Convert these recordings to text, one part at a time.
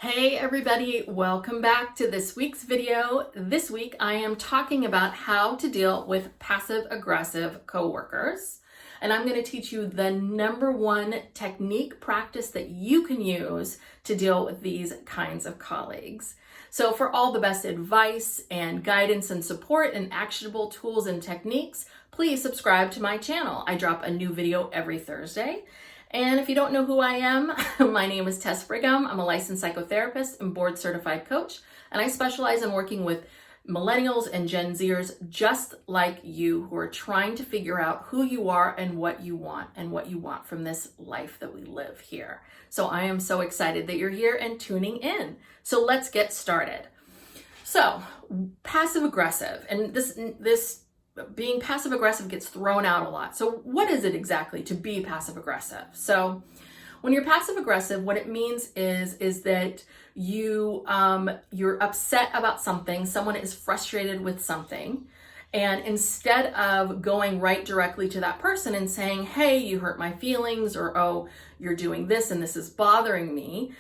Hey everybody, welcome back to this week's video. This week I am talking about how to deal with passive aggressive coworkers. And I'm going to teach you the number one technique practice that you can use to deal with these kinds of colleagues. So for all the best advice and guidance and support and actionable tools and techniques, please subscribe to my channel. I drop a new video every Thursday. And if you don't know who I am, my name is Tess Brigham. I'm a licensed psychotherapist and board certified coach, and I specialize in working with millennials and Gen Zers just like you who are trying to figure out who you are and what you want from this life that we live here. So I am so excited that you're here and tuning in. So let's get started. So passive aggressive, and this being passive aggressive gets thrown out a lot. So what is it exactly to be passive aggressive? So when you're passive aggressive, what it means is that you're upset about something, someone is frustrated with something, and instead of going right directly to that person and saying, hey, you hurt my feelings, or oh, you're doing this and this is bothering me,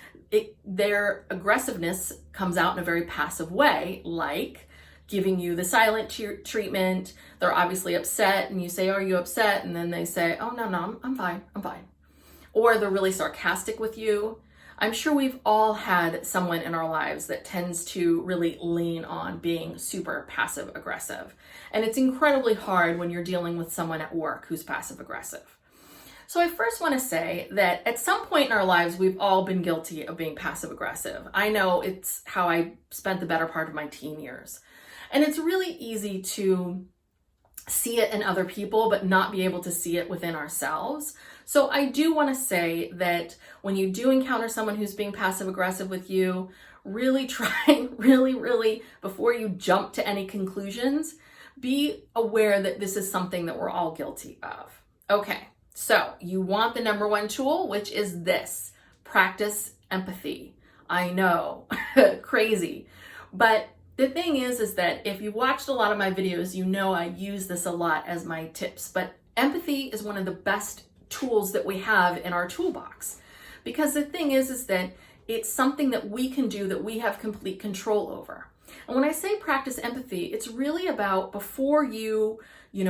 their aggressiveness comes out in a very passive way, like giving you the silent treatment. They're obviously upset and you say, are you upset? And then they say, oh, no, I'm fine. Or they're really sarcastic with you. I'm sure we've all had someone in our lives that tends to really lean on being super passive aggressive. And it's incredibly hard when you're dealing with someone at work who's passive aggressive. So I first want to say that at some point in our lives, we've all been guilty of being passive aggressive. I know it's how I spent the better part of my teen years. And it's really easy to see it in other people, but not be able to see it within ourselves. So I do want to say that when you do encounter someone who's being passive aggressive with you, really try, really, before you jump to any conclusions, be aware that this is something that we're all guilty of. Okay, so you want the number one tool, which is this: practice empathy. I know, crazy, but the thing is that if you watched a lot of my videos, you know I use this a lot as my tips, but empathy is one of the best tools that we have in our toolbox. Because the thing is that it's something that we can do that we have complete control over. And when I say practice empathy, it's really about before you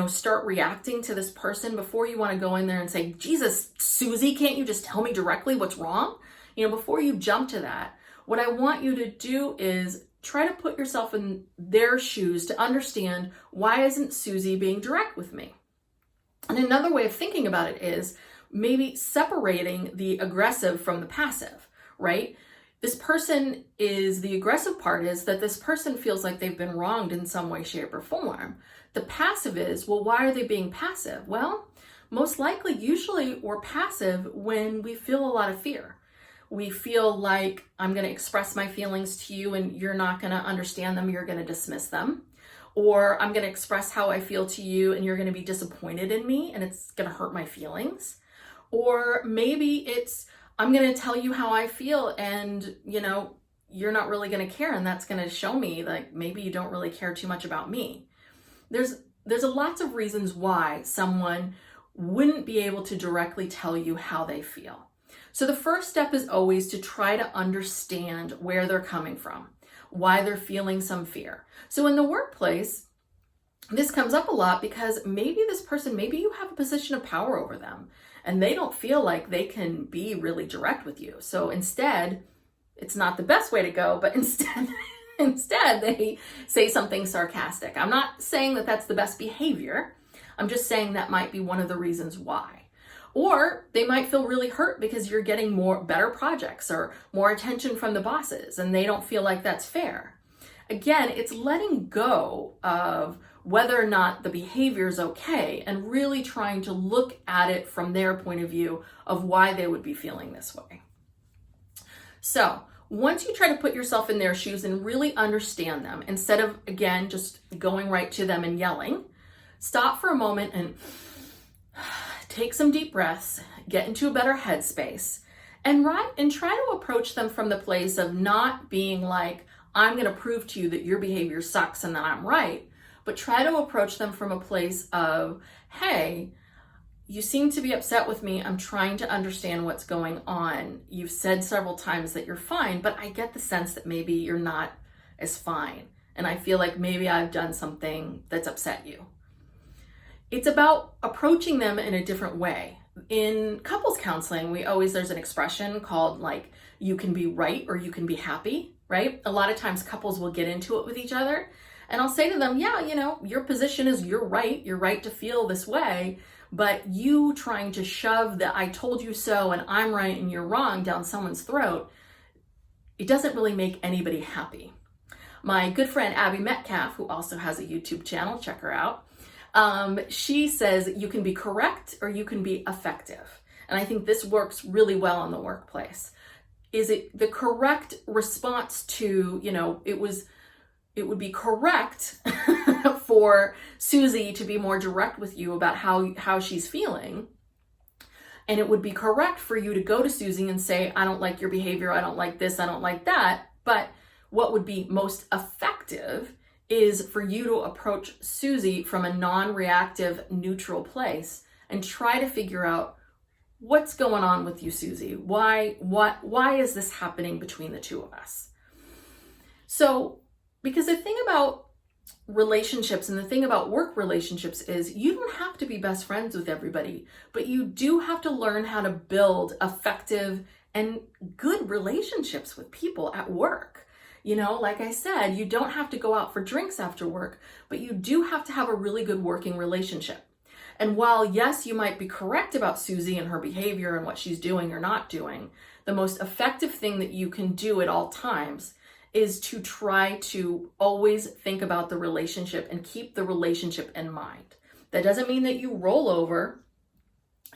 start reacting to this person, before you want to go in there and say, Jesus, Susie, can't you just tell me directly what's wrong? Before you jump to that, what I want you to do is try to put yourself in their shoes to understand, why isn't Susie being direct with me? And another way of thinking about it is maybe separating the aggressive from the passive, right? This person the aggressive part is that this person feels like they've been wronged in some way, shape, or form. The passive is, well, why are they being passive? Well, most likely, usually we're passive when we feel a lot of fear. We feel like I'm going to express my feelings to you and you're not going to understand them, you're going to dismiss them. Or I'm going to express how I feel to you and you're going to be disappointed in me and it's going to hurt my feelings. Or maybe it's, I'm going to tell you how I feel and, you're not really going to care, and that's going to show me like maybe you don't really care too much about me. There's lots of reasons why someone wouldn't be able to directly tell you how they feel. So the first step is always to try to understand where they're coming from, why they're feeling some fear. So in the workplace, this comes up a lot because maybe you have a position of power over them and they don't feel like they can be really direct with you. So instead, it's not the best way to go, but instead they say something sarcastic. I'm not saying that that's the best behavior. I'm just saying that might be one of the reasons why. Or they might feel really hurt because you're getting better projects or more attention from the bosses and they don't feel like that's fair. Again, it's letting go of whether or not the behavior is okay and really trying to look at it from their point of view of why they would be feeling this way. So once you try to put yourself in their shoes and really understand them, instead of, again, just going right to them and yelling, stop for a moment and take some deep breaths, get into a better headspace, and try to approach them from the place of not being like, I'm going to prove to you that your behavior sucks and that I'm right, but try to approach them from a place of, hey, you seem to be upset with me. I'm trying to understand what's going on. You've said several times that you're fine, but I get the sense that maybe you're not as fine. And I feel like maybe I've done something that's upset you. It's about approaching them in a different way. In couples counseling, there's an expression called like, you can be right or you can be happy, right? A lot of times couples will get into it with each other. And I'll say to them, yeah, your position is you're right to feel this way, but you trying to shove the I told you so and I'm right and you're wrong down someone's throat, it doesn't really make anybody happy. My good friend Abby Metcalf, who also has a YouTube channel, check her out, she says you can be correct or you can be effective. And I think this works really well in the workplace. Is it the correct response to, it would be correct for Susie to be more direct with you about how she's feeling. And it would be correct for you to go to Susie and say, I don't like your behavior, I don't like this, I don't like that. But what would be most effective is for you to approach Susie from a non-reactive, neutral place and try to figure out what's going on with you, Susie. Why is this happening between the two of us? So, because the thing about relationships and the thing about work relationships is you don't have to be best friends with everybody, but you do have to learn how to build effective and good relationships with people at work. Like I said, you don't have to go out for drinks after work, but you do have to have a really good working relationship. And while, yes, you might be correct about Susie and her behavior and what she's doing or not doing, the most effective thing that you can do at all times is to try to always think about the relationship and keep the relationship in mind. That doesn't mean that you roll over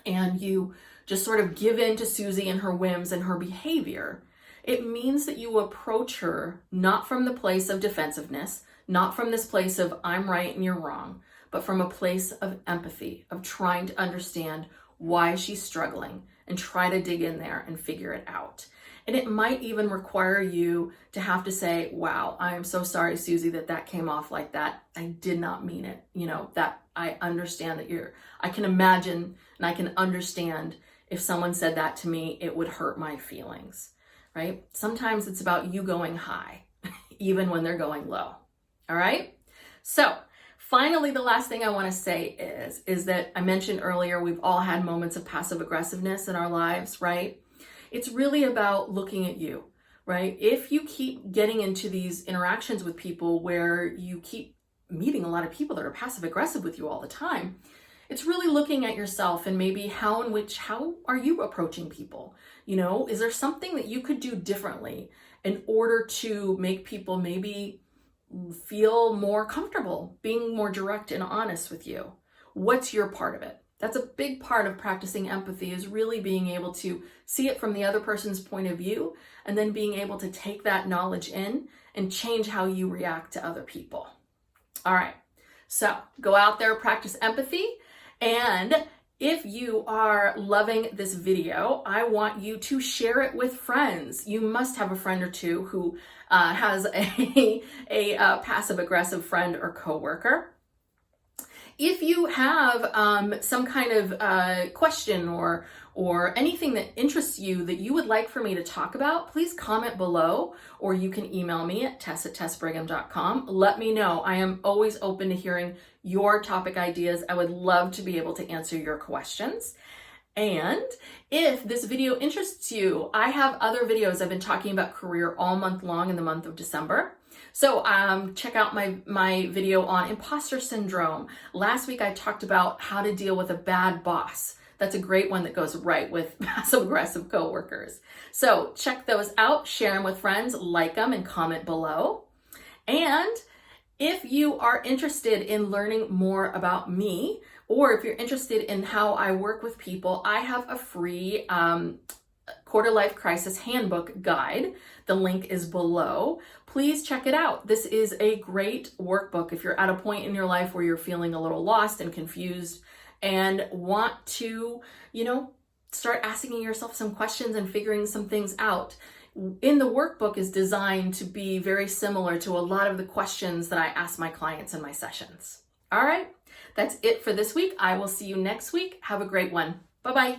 and you just sort of give in to Susie and her whims and her behavior. It means that you approach her not from the place of defensiveness, not from this place of I'm right and you're wrong, but from a place of empathy, of trying to understand why she's struggling and try to dig in there and figure it out. And it might even require you to have to say, wow, I am so sorry, Susie, that came off like that. I did not mean it. That I understand that I can imagine and I can understand if someone said that to me, it would hurt my feelings, right? Sometimes it's about you going high, even when they're going low. All right. So finally, the last thing I want to say is that I mentioned earlier, we've all had moments of passive aggressiveness in our lives, right? It's really about looking at you, right? If you keep getting into these interactions with people where you keep meeting a lot of people that are passive aggressive with you all the time, it's really looking at yourself and maybe how are you approaching people? Is there something that you could do differently in order to make people maybe feel more comfortable being more direct and honest with you? What's your part of it? That's a big part of practicing empathy, is really being able to see it from the other person's point of view and then being able to take that knowledge in and change how you react to other people. All right, so go out there, practice empathy. And if you are loving this video, I want you to share it with friends. You must have a friend or two who has a passive aggressive friend or coworker. If you have some kind of question or anything that interests you that you would like for me to talk about, please comment below, or you can email me at tess@tessbrigham.com. Let me know. I am always open to hearing your topic ideas. I would love to be able to answer your questions. And if this video interests you, I have other videos. I've been talking about career all month long in the month of December. So check out my video on imposter syndrome. Last week I talked about how to deal with a bad boss. That's a great one that goes right with passive aggressive coworkers. So check those out, share them with friends, like them, and comment below. And if you are interested in learning more about me, or if you're interested in how I work with people, I have a free quarter life crisis handbook guide. The link is below. Please check it out. This is a great workbook if you're at a point in your life where you're feeling a little lost and confused and want to, start asking yourself some questions and figuring some things out. In the workbook is designed to be very similar to a lot of the questions that I ask my clients in my sessions. All right. That's it for this week. I will see you next week. Have a great one. Bye-bye.